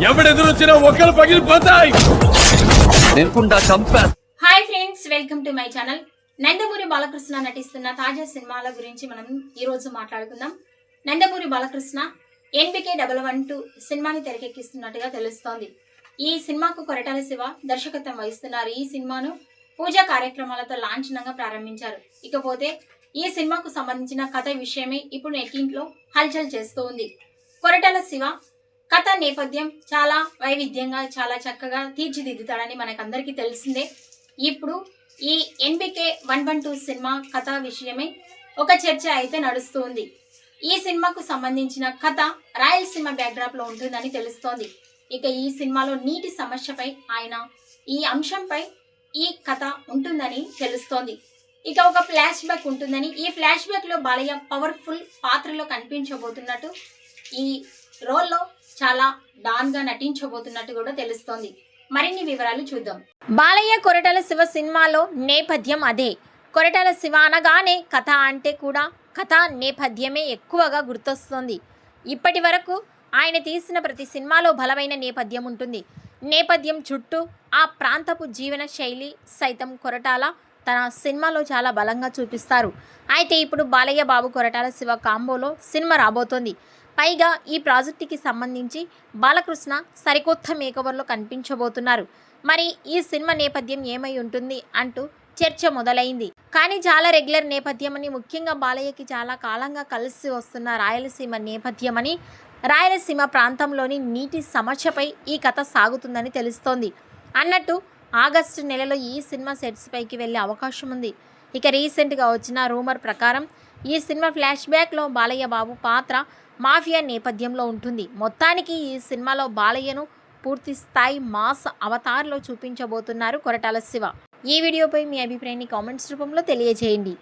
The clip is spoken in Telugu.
ఎవడెదురొచ్చినా ఒకరు పగిలిపోతాయి. Hi friends, welcome to my channel. Nandamuri Balakrishna నటిస్తున్న తాజా సినిమాల గురించి మనం ఈ రోజు మాట్లాడుకుందాం. నందమూరి బాలకృష్ణ ఎన్బికే 112 సినిమాని తెరకెక్కిస్తున్నట్టుగా తెలుస్తోంది. ఈ సినిమాకు కొరటాల శివ దర్శకత్వం వహిస్తున్నారు. ఈ సినిమాను పూజా కార్యక్రమాలతో లాంఛనంగా ప్రారంభించారు. ఇకపోతే ఈ సినిమాకు సంబంధించిన కథ విషయమే ఇప్పుడు నెట్టింట్లో హల్చల్ చేస్తూ ఉంది. కొరటాల శివ కథ నేపథ్యం చాలా వైవిధ్యంగా చాలా చక్కగా తీర్చిదిద్దుతాడని మనకందరికీ తెలిసిందే. ఇప్పుడు ఈ ఎన్బికే 112 సినిమా కథ విషయమై ఒక చర్చ అయితే నడుస్తూ ఉంది. ఈ సినిమాకు సంబంధించిన కథ రాయలసీమ బ్యాక్డ్రాప్ లో ఉంటుందని తెలుస్తోంది. ఇక ఈ సినిమాలో నీటి సమస్యపై ఈ అంశంపై ఈ కథ ఉంటుందని తెలుస్తోంది. ఇక ఒక ఫ్లాష్ బ్యాక్ ఉంటుందని, ఈ ఫ్లాష్ బ్యాక్ లో బాలయ్య పవర్ఫుల్ పాత్రలో కనిపించబోతున్నట్టు, ఈ రోల్లో చాలా డాన్ గా నటించబోతున్నట్టు కూడా తెలుస్తోంది. మరిన్ని వివరాలు చూద్దాం. బాలయ్య కొరటాల శివ సినిమాలో నేపథ్యం అదే. కొరటాల శివ అనగానే కథ అంటే కూడా కథ నేపథ్యమే ఎక్కువగా గుర్తొస్తుంది. ఇప్పటి వరకు ఆయన తీసిన ప్రతి సినిమాలో బలమైన నేపథ్యం ఉంటుంది. నేపథ్యం చుట్టూ ఆ ప్రాంతపు జీవన శైలి సైతం కొరటాల తన సినిమాలో చాలా బలంగా చూపిస్తారు. అయితే ఇప్పుడు బాలయ్య బాబు కొరటాల శివ కాంబోలో సినిమా రాబోతోంది. పైగా ఈ ప్రాజెక్టుకి సంబంధించి బాలకృష్ణ సరికొత్త మేకవర్లో కనిపించబోతున్నారు. మరి ఈ సినిమా నేపథ్యం ఏమై ఉంటుంది అంటూ చర్చ మొదలైంది. కానీ చాలా రెగ్యులర్ నేపథ్యం అని, ముఖ్యంగా బాలయ్యకి చాలా కాలంగా కలిసి వస్తున్న రాయలసీమ నేపథ్యం అని, రాయలసీమ ప్రాంతంలోని నీటి సమస్యపై ఈ కథ సాగుతుందని తెలుస్తోంది. అన్నట్టు ఆగస్టు నెలలో ఈ సినిమా సెట్స్ పైకి వెళ్ళే అవకాశం ఉంది. ఇక రీసెంట్గా వచ్చిన రూమర్ ప్రకారం ఈ సినిమా ఫ్లాష్ బ్యాక్లో బాలయ్య బాబు పాత్ర మాఫియా నేపథ్యంలో ఉంటుంది. మొత్తానికి ఈ సినిమాలో బాలయ్యను పూర్తి స్థాయి మాస్ అవతార్లో చూపించబోతున్నారు కొరటాల శివ. ఈ వీడియోపై మీ అభిప్రాయాన్ని కామెంట్స్ రూపంలో తెలియజేయండి.